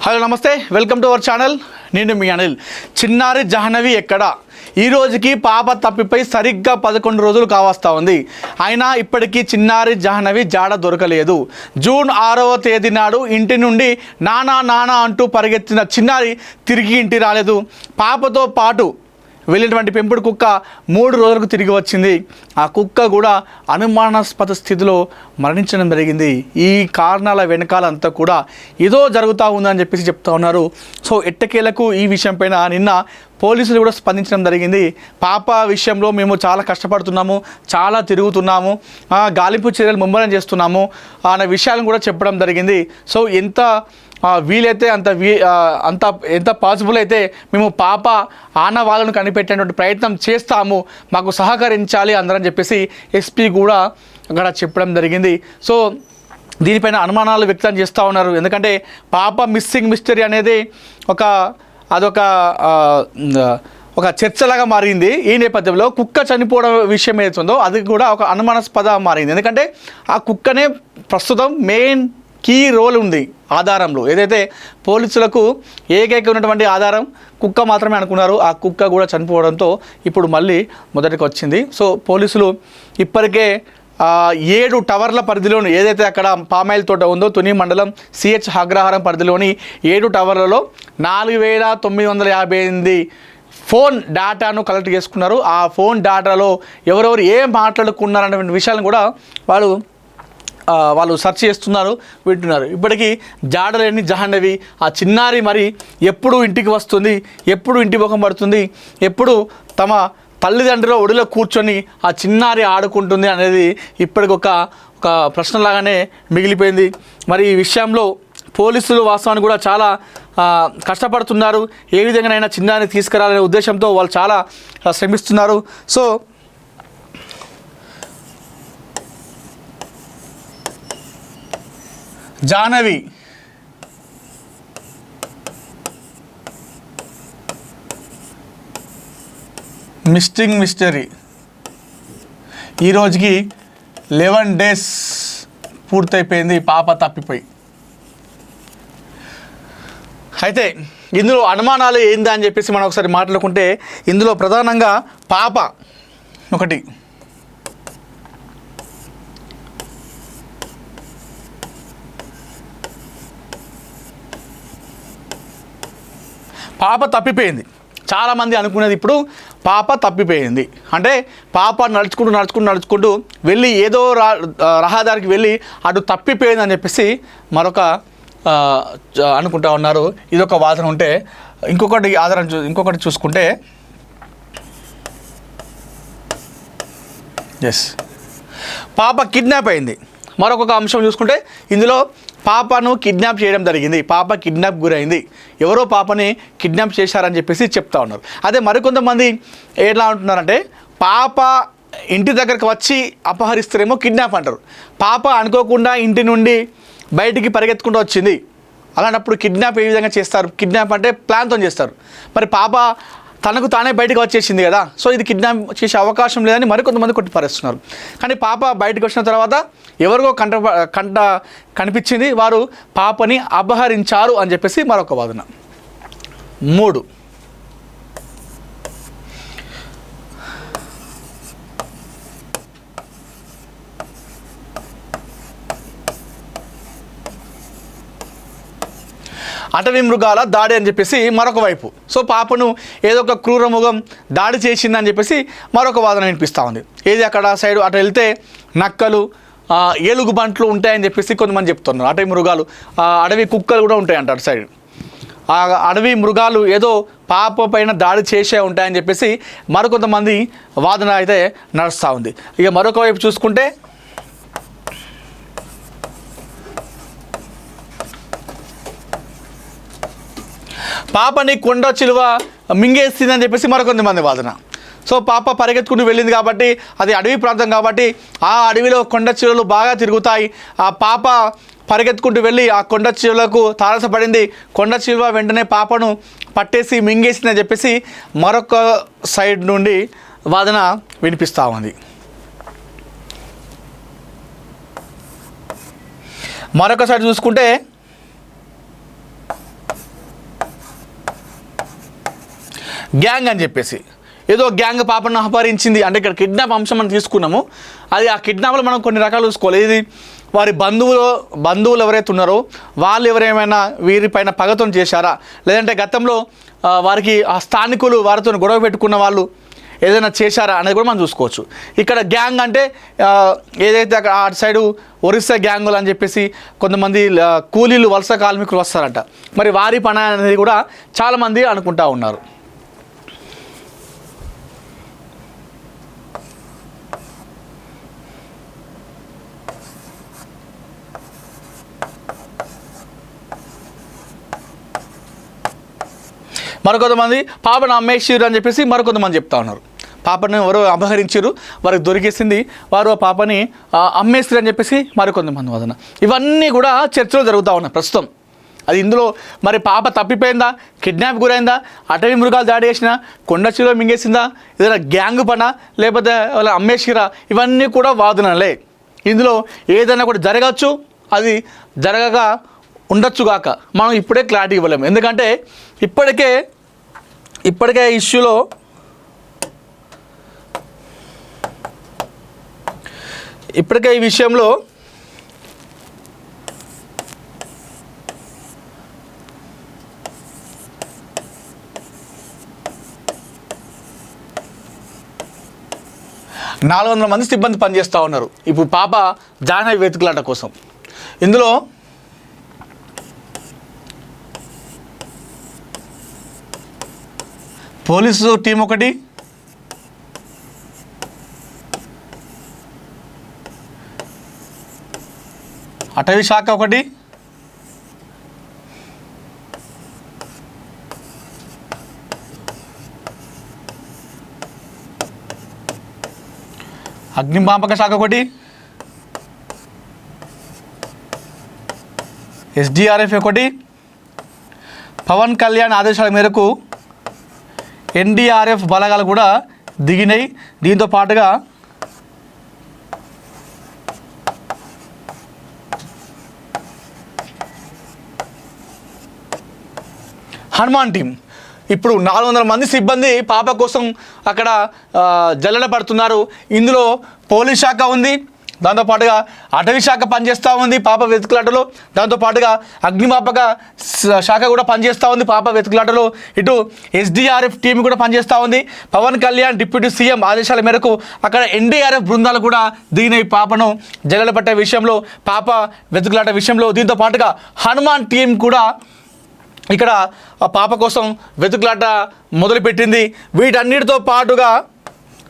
Hello నమస్తే, welcome to our channel. నేను మీ అనిల్. చిన్నారి జాహ్నవి ఎక్కడ? ఈ రోజుకి పాప తప్పిపోయి సరిగ్గా 11 రోజులు కావస్తా ఉంది. అయినా ఇప్పటికీ చిన్నారి జాహ్నవి జాడ దొరకలేదు. జూన్ 6వ తేదీ నాడు ఇంటి నుండి నానా నానా అంటూ పరిగెత్తిన చిన్నారి తిరిగి ఇంటి రాలేదు. పాపతో పాటు వెళ్ళినటువంటి పెంపుడు కుక్క 3 రోజులకు తిరిగి వచ్చింది. ఆ కుక్క కూడా అనుమానాస్పద స్థితిలో మరణించడం జరిగింది. ఈ కారణాల వెనకాలంతా కూడా ఏదో జరుగుతూ ఉందని చెప్పేసి చెప్తా ఉన్నారు. సో ఎట్టకేలకు ఈ విషయం పైన నిన్న పోలీసులు కూడా స్పందించడం జరిగింది. పాప విషయంలో మేము చాలా కష్టపడుతున్నాము, చాలా తిరుగుతున్నాము, గాలింపు చర్యలు ముమ్మరం చేస్తున్నాము అనే విషయాలను కూడా చెప్పడం జరిగింది. సో వీలైతే ఎంత పాసిబుల్ అయితే మేము పాప ఆనవాళ్ళను కనిపెట్టేటువంటి ప్రయత్నం చేస్తాము, మాకు సహకరించాలి అందరని చెప్పేసి ఎస్పీ కూడా అక్కడ చెప్పడం జరిగింది. సో దీనిపైన అనుమానాలు వ్యక్తం చేస్తూ ఉన్నారు. ఎందుకంటే పాప మిస్సింగ్ మిస్టరీ అనేది ఒక చర్చలాగా మారింది. ఈ నేపథ్యంలో కుక్క చనిపోవడం విషయం ఏదైతుందో అది కూడా ఒక అనుమానాస్పద మారింది. ఎందుకంటే ఆ కుక్కనే ప్రస్తుతం మెయిన్ కీ రోల్ ఉంది ఆధారంలో. ఏదైతే పోలీసులకు ఏకైక ఉన్నటువంటి ఆధారం కుక్క మాత్రమే అనుకున్నారు. ఆ కుక్క కూడా చనిపోవడంతో ఇప్పుడు మళ్ళీ మొదటికి వచ్చింది. సో పోలీసులు ఇప్పటికే 7 టవర్ల పరిధిలోని ఏదైతే అక్కడ పామాయిల్ తోట ఉందో తుని మండలం సిహెచ్ అగ్రహారం పరిధిలోని 7 టవర్లలో 4958 ఫోన్ డేటాను కలెక్ట్ చేసుకున్నారు. ఆ ఫోన్ డేటాలో ఎవరెవరు ఏం మాట్లాడుకున్నారనే విషయాలను కూడా వాళ్ళు సెర్చ్ చేస్తున్నారు, వింటున్నారు. ఇప్పటికీ జాడలేని జాహ్నవి ఆ చిన్నారి మరి ఎప్పుడు ఇంటికి వస్తుంది, ఎప్పుడు ఇంటి ముఖం పడుతుంది, ఎప్పుడు తమ తల్లిదండ్రుల ఒడిలో కూర్చొని ఆ చిన్నారి ఆడుకుంటుంది అనేది ఇప్పటికి ఒక ప్రశ్నలాగానే మిగిలిపోయింది. మరి ఈ విషయంలో పోలీసులు వాస్తవానికి కూడా చాలా కష్టపడుతున్నారు. ఏ విధంగానైనా చిన్నారిని తీసుకురాలనే ఉద్దేశంతో వాళ్ళు చాలా శ్రమిస్తున్నారు. సో జాహ్నవి మిస్సింగ్ మిస్టరీ ఈరోజుకి 11 days పూర్తయిపోయింది పాప తప్పిపోయి. అయితే ఇందులో అనుమానాలు ఏందా అని చెప్పేసి మనం ఒకసారి మాట్లాడుకుంటే ఇందులో ప్రధానంగా పాప ఒకటి, పాప తప్పిపోయింది. చాలామంది అనుకునేది ఇప్పుడు పాప తప్పిపోయింది అంటే పాప నడుచుకుంటూ వెళ్ళి ఏదో రహదారికి వెళ్ళి అటు తప్పిపోయింది అని చెప్పేసి అనుకుంటా ఉన్నారు. ఇదొక వాదన ఉంటే ఇంకొకటి చూసుకుంటే పాప కిడ్నాప్ అయింది. మరొక అంశం చూసుకుంటే ఇందులో పాపను కిడ్నాప్ చేయడం జరిగింది. పాప కిడ్నాప్ గురైంది, ఎవరో పాపని కిడ్నాప్ చేశారని చెప్పేసి చెప్తా ఉన్నారు. అదే మరికొంతమంది ఎలా అంటున్నారంటే పాప ఇంటి దగ్గరకు వచ్చి అపహరిస్తారేమో కిడ్నాప్ అంటారు. పాప అనుకోకుండా ఇంటి నుండి బయటికి పరిగెత్తుకుంటూ వచ్చింది. అలాంటప్పుడు కిడ్నాప్ ఏ విధంగా చేస్తారు? కిడ్నాప్ అంటే ప్లాన్తో చేస్తారు. మరి పాప తనకు తానే బయటకు వచ్చేసింది కదా, సో ఇది కిడ్నాప్ చేసే అవకాశం లేదని మరికొంతమంది కొట్టిపారేస్తున్నారు. కానీ పాప బయటకు వచ్చిన తర్వాత ఎవరికో కనిపించింది, వారు పాపని అపహరించారు అని చెప్పేసి మరొక వాదన. 3, అటవీ మృగాల దాడి అని చెప్పేసి మరొక వైపు. సో పాపను ఏదో ఒక క్రూర మృగం దాడి చేసిందని చెప్పేసి మరొక వాదన వినిపిస్తూ ఉంది. ఏది అక్కడ సైడ్ అటు వెళ్తే నక్కలు, ఏలుగు బంట్లు ఉంటాయని చెప్పేసి కొంతమంది చెప్తున్నారు. అటవీ మృగాలు, అడవి కుక్కలు కూడా ఉంటాయంట అటు సైడ్. ఆ అడవి మృగాలు ఏదో పాప పైన దాడి చేసే ఉంటాయని చెప్పేసి మరికొంతమంది వాదన అయితే నడుస్తూ ఉంది. ఇక మరొక వైపు చూసుకుంటే పాపని కొండ చిలువ మింగేసిందని చెప్పేసి మరికొంతమంది వాదన. సో పాప పరిగెత్తుకుని వెళ్ళింది కాబట్టి అది అడవి ప్రాంతం కాబట్టి ఆ అడవిలో కొండ చిలువలు బాగా తిరుగుతాయి. ఆ పాప పరిగెత్తుకుంటూ వెళ్ళి ఆ కొండ చిలువలకు తారసపడింది. కొండ చిలువ వెంటనే పాపను పట్టేసి మింగేసిందని చెప్పేసి మరొక సైడ్ నుండి వాదన వినిపిస్తూ ఉంది. మరొకసారి చూసుకుంటే గ్యాంగ్ అని చెప్పేసి ఏదో గ్యాంగ్ పాపను అపహరించింది అంటే ఇక్కడ కిడ్నాప్ అంశం మనం తీసుకున్నాము. అది ఆ కిడ్నాప్లో మనం కొన్ని రకాలు చూసుకోవాలి. ఇది వారి బంధువులు ఎవరైతే ఉన్నారో వాళ్ళు ఎవరేమైనా వీరిపైన పగతం చేశారా, లేదంటే గతంలో వారికి ఆ స్థానికులు వారితో గొడవ పెట్టుకున్న వాళ్ళు ఏదైనా చేశారా అనేది కూడా మనం చూసుకోవచ్చు. ఇక్కడ గ్యాంగ్ అంటే ఏదైతే అక్కడ అటు సైడు ఒరిస్సా గ్యాంగులు అని చెప్పేసి కొంతమంది కూలీలు వలస కార్మికులు వస్తారట. మరి వారి పని అనేది కూడా చాలామంది అనుకుంటా ఉన్నారు. మరికొంతమంది పాపను అమ్మేసిరు అని చెప్పేసి మరికొంతమంది చెప్తా ఉన్నారు. పాపను ఎవరో అపహరించారు, వారికి దొరికేసింది, వారు ఆ పాపని అమ్మేస్తారు అని చెప్పేసి మరికొంతమంది వాదన. ఇవన్నీ కూడా చర్చలు జరుగుతూ ఉన్నాయి ప్రస్తుతం. అది ఇందులో మరి పాప తప్పిపోయిందా, కిడ్నాప్ గురైందా, అటవీ మృగాలు దాడి చేసినా, కొండ చిలువ మింగేసిందా, ఏదైనా గ్యాంగ్ పనా, లేకపోతే వాళ్ళ అమ్మేసిరా, ఇవన్నీ కూడా వాదనలే. ఇందులో ఏదైనా కూడా జరగచ్చు, అది జరగక ఉండొచ్చుగాక. మనం ఇప్పుడే క్లారిటీ ఇవ్వలేము. ఎందుకంటే ఇప్పటికే ఇష్యూలో ఈ విషయంలో నాలుగు మంది సిబ్బంది పనిచేస్తూ ఉన్నారు ఇప్పుడు పాప జాహ్నవి వెతుకులాట కోసం. ఇందులో పోలీసు టీం ఒకటి, అటవీ శాఖ ఒకటి, అగ్నిమాపక శాఖ ఒకటి, ఎస్డిఆర్ఎఫ్ ఒకటి, పవన్ కళ్యాణ్ ఆదేశాల మేరకు ఎన్డీఆర్ఎఫ్ బలగాలు కూడా దిగినాయి. దీంతో పాటుగా హనుమాన్ టీం. ఇప్పుడు 400 మంది సిబ్బంది పాప కోసం అక్కడ జల్లెడ పడుతున్నారు. ఇందులో పోలీస్ శాఖ ఉంది, దాంతోపాటుగా అటవీ శాఖ పనిచేస్తూ ఉంది పాప వెతుకులాటలో, దాంతోపాటుగా అగ్నిమాపక శాఖ కూడా పనిచేస్తూ ఉంది పాప వెతుకులాటలో, ఇటు ఎస్డిఆర్ఎఫ్ టీం కూడా పనిచేస్తూ ఉంది. పవన్ కళ్యాణ్ డిప్యూటీ సీఎం ఆదేశాల మేరకు అక్కడ ఎన్డీఆర్ఎఫ్ బృందాలు కూడా దీని పాపను జల్లెడ పట్టే విషయంలో, పాప వెతుకులాట విషయంలో, దీంతో పాటుగా హనుమాన్ టీం కూడా ఇక్కడ పాప కోసం వెతుకులాట మొదలుపెట్టింది. వీటన్నిటితో పాటుగా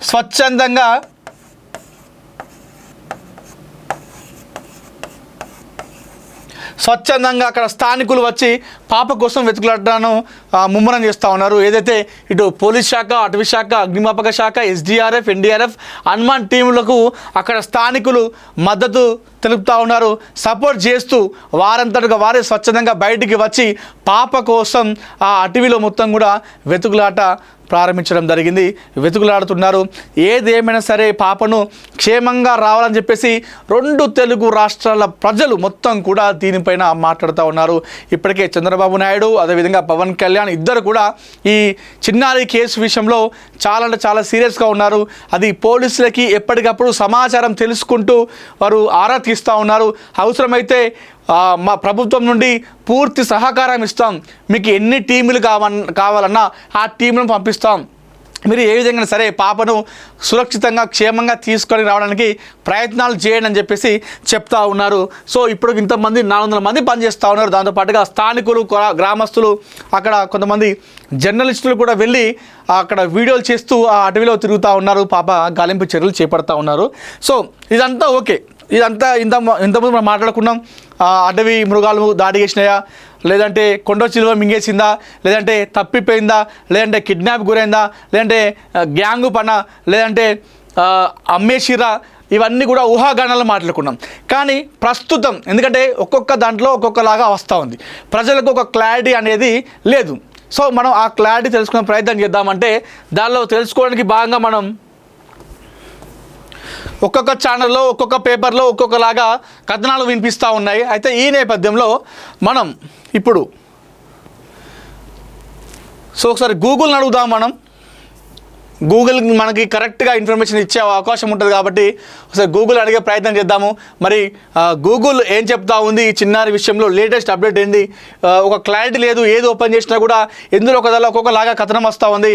స్వచ్ఛందంగా అక్కడ స్థానికులు వచ్చి పాప కోసం వెతుకులాటను ముమ్మరం చేస్తూ ఉన్నారు. ఏదైతే ఇటు పోలీస్ శాఖ, అటవీ శాఖ, అగ్నిమాపక శాఖ, ఎస్డిఆర్ఎఫ్, ఎన్డీఆర్ఎఫ్, హనుమాన్ టీములకు అక్కడ స్థానికులు మద్దతు తెలుపుతూ ఉన్నారు, సపోర్ట్ చేస్తూ వారంతటగా వారే స్వచ్ఛందంగా బయటికి వచ్చి పాప కోసం ఆ అటవీలో మొత్తం కూడా వెతుకులాట ప్రారంభించడం జరిగింది. వెతుకులాడుతున్నారు. ఏదేమైనా సరే పాపను క్షేమంగా రావాలని చెప్పేసి 2 తెలుగు రాష్ట్రాల ప్రజలు మొత్తం కూడా దీనిపైన మాట్లాడుతూ ఉన్నారు. ఇప్పటికే చంద్రబాబు నాయుడు అదేవిధంగా పవన్ కళ్యాణ్ ఇద్దరు కూడా ఈ చిన్నారి కేసు విషయంలో చాలా సీరియస్గా ఉన్నారు. అది పోలీసులకి ఎప్పటికప్పుడు సమాచారం తెలుసుకుంటూ వారు ఆరా తీస్తూ ఉన్నారు. అవసరమైతే మా ప్రభుత్వం నుండి పూర్తి సహకారం ఇస్తాం, మీకు ఎన్ని టీములు కావాలన్నా ఆ టీంలను పంపిస్తాం, మీరు ఏ విధంగా సరే పాపను సురక్షితంగా క్షేమంగా తీసుకొని రావడానికి ప్రయత్నాలు చేయండి అని చెప్పేసి చెప్తా ఉన్నారు. సో ఇప్పుడు ఇంతమంది 400 మంది పనిచేస్తూ ఉన్నారు. దాంతోపాటుగా స్థానికులు, గ్రామస్తులు, అక్కడ కొంతమంది జర్నలిస్టులు కూడా వెళ్ళి అక్కడ వీడియోలు చేస్తూ ఆ అటవీలో తిరుగుతూ ఉన్నారు. పాప గాలింపు చర్యలు చేపడతా ఉన్నారు. సో ఇదంతా ఓకే. ఇంతకుముందు మనం మాట్లాడుకున్నాం, అటవీ మృగాలు దాడి చేసినాయా, లేదంటే కొండ చిలువ మింగేసిందా, లేదంటే తప్పిపోయిందా, లేదంటే కిడ్నాప్ గురైందా, లేదంటే గ్యాంగు పనా, లేదంటే అమ్మేసిరా, ఇవన్నీ కూడా ఊహాగానాలు మాట్లాడుకున్నాం. కానీ ప్రస్తుతం ఎందుకంటే ఒక్కొక్క దాంట్లో ఒక్కొక్కలాగా వస్తూ ఉంది, ప్రజలకు ఒక క్లారిటీ అనేది లేదు. సో మనం ఆ క్లారిటీ తెలుసుకునే ప్రయత్నం చేద్దామంటే దానిలో తెలుసుకోవడానికి భాగంగా మనం ఒక్కొక్క ఛానల్లో, ఒక్కొక్క పేపర్లో ఒక్కొక్కలాగా కథనాలు వినిపిస్తూ ఉన్నాయి. అయితే ఈ నేపథ్యంలో మనం ఇప్పుడు సో ఒకసారి గూగుల్ని అడుగుదాం మనం. గూగుల్ మనకి కరెక్ట్గా ఇన్ఫర్మేషన్ ఇచ్చే అవకాశం ఉంటుంది కాబట్టి ఒకసారి గూగుల్ అడిగే ప్రయత్నం చేద్దాము. మరి గూగుల్ ఏం చెప్తా ఉంది ఈ చిన్నారి విషయంలో, లేటెస్ట్ అప్డేట్ ఏంది? ఒక క్లారిటీ లేదు, ఏది ఓపెన్ చేసినా కూడా ఎందులో ఒక్కొక్కలాగా కథనం వస్తూ ఉంది,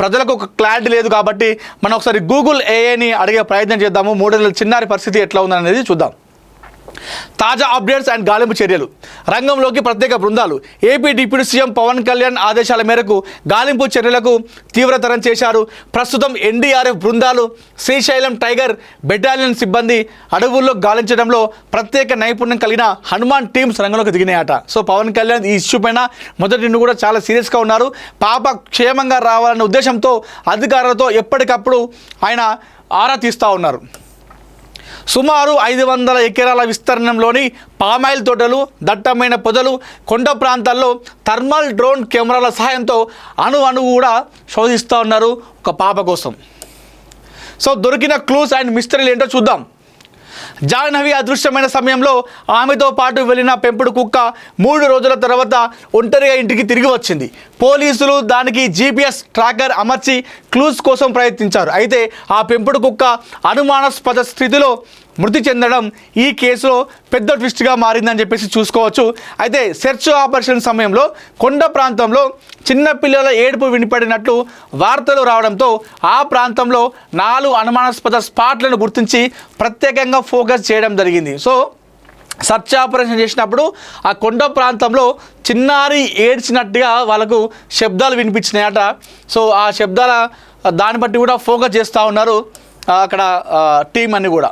ప్రజలకు ఒక క్లారిటీ లేదు. కాబట్టి మనం ఒకసారి గూగుల్ ఏఐని అడిగే ప్రయత్నం చేద్దాము. 3 నెలల చిన్నారి పరిస్థితి ఎట్లా ఉందనేది చూద్దాం. తాజా అప్డేట్స్ అండ్ గాలింపు చర్యలు, రంగంలోకి ప్రత్యేక బృందాలు. AP deputy CM Pawan Kalyan ఆదేశాల మేరకు గాలింపు చర్యలకు తీవ్రతరం చేశారు. ప్రస్తుతం ఎన్డీఆర్ఎఫ్ బృందాలు, శ్రీశైలం టైగర్ బెటాలియన్ సిబ్బంది అడవుల్లో గాలించడంలో ప్రత్యేక నైపుణ్యం కలిగిన హనుమాన్ టీమ్స్ రంగంలోకి దిగినాయట. సో పవన్ కళ్యాణ్ ఈ ఇష్యూ పైన మొదటి నుండి కూడా చాలా సీరియస్గా ఉన్నారు. పాప క్షేమంగా రావాలనే ఉద్దేశంతో అధికారులతో ఎప్పటికప్పుడు ఆయన ఆరా తీస్తూ ఉన్నారు. సుమారు 500 ఎకరాల విస్తీర్ణంలోని పామాయిల్ తోటలు, దట్టమైన పొదలు, కొండ ప్రాంతాల్లో థర్మల్ డ్రోన్ కెమెరాల సహాయంతో అణువు కూడా శోధిస్తూ ఉన్నారు ఒక పాప కోసం. సో దొరికిన క్లూస్ అండ్ మిస్టరీలు ఏంటో చూద్దాం. జాహ్నవి అదృశ్యమైన సమయంలో ఆమెతో పాటు వెళ్ళిన పెంపుడు కుక్క 3 రోజుల తర్వాత ఒంటరిగా ఇంటికి తిరిగి వచ్చింది. పోలీసులు దానికి GPS ట్రాకర్ అమర్చి క్లూస్ కోసం ప్రయత్నించారు. అయితే ఆ పెంపుడు కుక్క అనుమానాస్పద స్థితిలో మృతి చెందడం ఈ కేసులో పెద్ద ట్విస్ట్గా మారిందని చెప్పేసి చూసుకోవచ్చు. అయితే సెర్చ్ ఆపరేషన్ సమయంలో కొండ ప్రాంతంలో చిన్నపిల్లల ఏడుపు వినిపడినట్లు వార్తలు రావడంతో ఆ ప్రాంతంలో 4 అనుమానాస్పద స్పాట్లను గుర్తించి ప్రత్యేకంగా ఫోకస్ చేయడం జరిగింది. సో సర్చ్ ఆపరేషన్ చేసినప్పుడు ఆ కొండ ప్రాంతంలో చిన్నారి ఏడ్చినట్టుగా వాళ్ళకు శబ్దాలు వినిపించినాయట. సో ఆ శబ్దాల దాన్ని బట్టి కూడా ఫోకస్ చేస్తూ ఉన్నారు అక్కడ టీం అన్ని కూడా.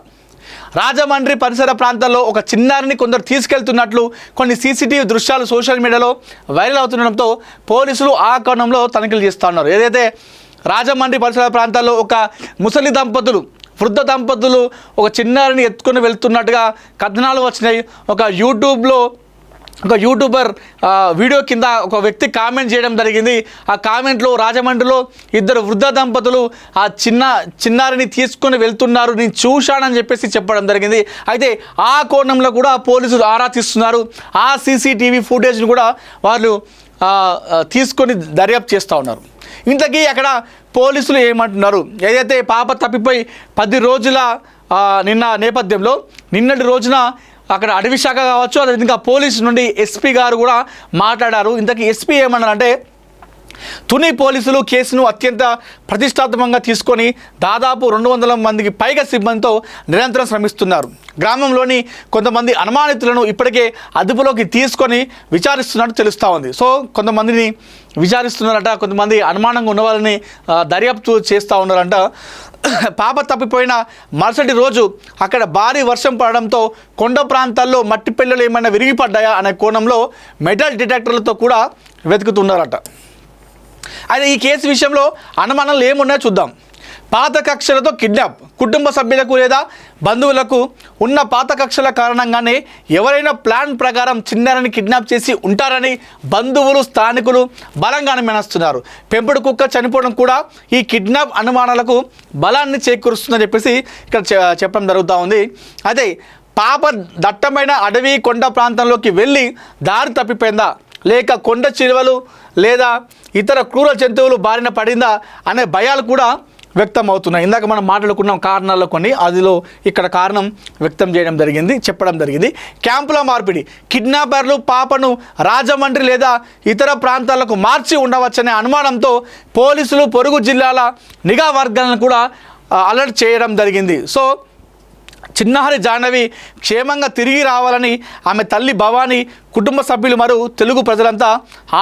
రాజమండ్రి పరిసర ప్రాంతాల్లో ఒక చిన్నారిని కొందరు తీసుకెళ్తున్నట్లు కొన్ని సీసీటీవీ దృశ్యాలు సోషల్ మీడియాలో వైరల్ అవుతుండడంతో పోలీసులు ఆ కోణంలో తనిఖీలు చేస్తూ ఉన్నారు. ఏదైతే రాజమండ్రి పరిసర ప్రాంతాల్లో ఒక ముసలి దంపతులు, వృద్ధ దంపతులు ఒక చిన్నారిని ఎత్తుకొని వెళ్తున్నట్టుగా కథనాలు వచ్చినాయి. ఒక యూట్యూబర్ వీడియో కింద ఒక వ్యక్తి కామెంట్ చేయడం జరిగింది. ఆ కామెంట్లో రాజమండ్రిలో 2 వృద్ధ దంపతులు ఆ చిన్నారిని తీసుకొని వెళ్తున్నారు, నేను చూశానని చెప్పేసి చెప్పడం జరిగింది. అయితే ఆ కోణంలో కూడా పోలీసులు ఆరా తీస్తున్నారు. ఆ సీసీటీవీ ఫుటేజ్ని కూడా వాళ్ళు తీసుకొని దర్యాప్తు చేస్తూ ఉన్నారు. ఇంతకీ అక్కడ పోలీసులు ఏమంటున్నారు? ఏదైతే పాప తప్పిపోయి 10 రోజుల నిన్న నేపథ్యంలో నిన్నటి రోజున అక్కడ అటవీ శాఖ కావచ్చు, అదేవిధంగా పోలీసు నుండి ఎస్పీ గారు కూడా మాట్లాడారు. ఇంతకీ ఎస్పీ ఏమన్నారంటే, తుని పోలీసులు కేసును అత్యంత ప్రతిష్టాత్మకంగా తీసుకొని దాదాపు 200 మందికి పైగా సిబ్బందితో నిరంతరం శ్రమిస్తున్నారు. గ్రామంలోని కొంతమంది అనుమానితులను ఇప్పటికే అదుపులోకి తీసుకొని విచారిస్తున్నట్టు తెలుస్తూ ఉంది. సో కొంతమందిని విచారిస్తున్నారట, కొంతమంది అనుమానంగా ఉన్న వాళ్ళని దర్యాప్తు చేస్తూ ఉన్నారంట. పాప తప్పిపోయిన మరుసటి రోజు అక్కడ భారీ వర్షం పడడంతో కొండ ప్రాంతాల్లో మట్టి పెళ్ళలు ఏమైనా విరిగిపడ్డాయా అనే కోణంలో మెటల్ డిటెక్టర్లతో కూడా వెతుకుతున్నారట. అయితే ఈ కేసు విషయంలో అనుమానాలు ఏమున్నాయో చూద్దాం. పాత కక్షలతో కిడ్నాప్, కుటుంబ సభ్యులకు లేదా బంధువులకు ఉన్న పాత కక్షల కారణంగానే ఎవరైనా ప్లాన్ ప్రకారం చిన్నారిని కిడ్నాప్ చేసి ఉంటారని బంధువులు, స్థానికులు బలంగా అనుమానిస్తున్నారు. పెంపుడు కుక్క చనిపోవడం కూడా ఈ కిడ్నాప్ అనుమానాలకు బలాన్ని చేకూరుస్తుందని చెప్పేసి ఇక్కడ చెప్పడం జరుగుతూ ఉంది. అయితే పాప దట్టమైన అడవి కొండ ప్రాంతంలోకి వెళ్ళి దారి తప్పిపోయిందా, లేక కొండ చిలువలు లేదా ఇతర క్రూర జంతువులు బారిన పడిందా అనే భయాలు కూడా వ్యక్తం అవుతున్నాయి. ఇందాక మనం మాట్లాడుకున్నాం కారణాల్లో కొన్ని, అదిలో ఇక్కడ కారణం వ్యక్తం చేయడం జరిగింది, చెప్పడం జరిగింది. క్యాంపుల మార్పిడి, కిడ్నాపర్లు పాపను రాజమండ్రి లేదా ఇతర ప్రాంతాలకు మార్చి ఉండవచ్చనే అనుమానంతో పోలీసులు పొరుగు జిల్లాల నిఘా వర్గాలను కూడా అలర్ట్ చేయడం జరిగింది. సో చిన్నారి జాహ్నవి క్షేమంగా తిరిగి రావాలని ఆమె తల్లి భవానీ, కుటుంబ సభ్యులు మరియు తెలుగు ప్రజలంతా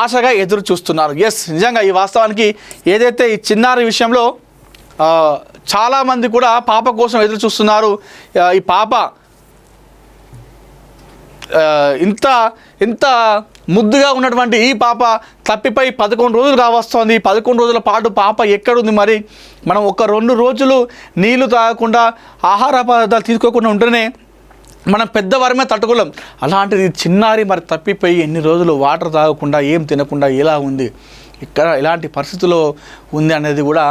ఆశగా ఎదురు చూస్తున్నారు. ఎస్, నిజంగా ఈ వాస్తవానికి ఏదైతే ఈ చిన్నారి విషయంలో చాలామంది కూడా పాప కోసం ఎదురు చూస్తున్నారు. ఈ పాప ఇంత ముద్దుగా ఉన్నటువంటి ఈ పాప తప్పిపోయి 11 రోజులు కావస్తోంది. 11 రోజుల పాటు పాప ఎక్కడుంది? మరి మనం ఒక 2 రోజులు నీళ్లు తాగకుండా, ఆహార పదార్థాలు తీసుకోకుండా ఉంటేనే మనం పెద్దవారమే తట్టుకోలేం. అలాంటిది చిన్నారి మరి తప్పిపోయి ఎన్ని రోజులు వాటర్ తాగకుండా, ఏం తినకుండా ఎలా ఉంది, ఇక్కడ ఎలాంటి పరిస్థితుల్లో ఉంది అనేది కూడా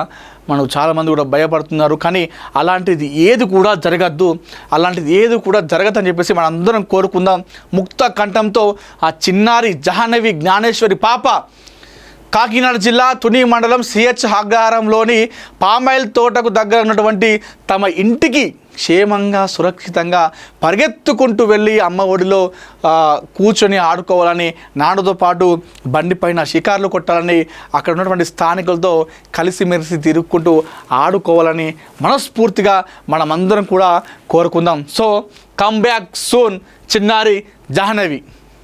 మనం చాలామంది కూడా భయపడుతున్నారు. కానీ అలాంటిది ఏది కూడా జరగద్దు, అలాంటిది ఏది కూడా జరగదని చెప్పేసి మనం అందరం కోరుకుందాం. ముక్త కంఠంతో ఆ చిన్నారి జాహ్నవి జ్ఞానేశ్వరి పాప కాకినాడ జిల్లా తుని మండలం సిహెచ్ అగ్రహారంలోని పామాయిల్ తోటకు దగ్గర ఉన్నటువంటి తమ ఇంటికి క్షేమంగా సురక్షితంగా పరిగెత్తుకుంటూ వెళ్ళి అమ్మ ఒడిలో కూర్చొని ఆడుకోవాలని, నాన్నతో పాటు బండిపైన షికార్లు కొట్టాలని, అక్కడ ఉన్నటువంటి స్థానికులతో కలిసిమెలిసి తిరుగుకుంటూ ఆడుకోవాలని మనస్ఫూర్తిగా మనమందరం కూడా కోరుకుందాం. సో కమ్ బ్యాక్ సూన్ చిన్నారి జాహ్నవి.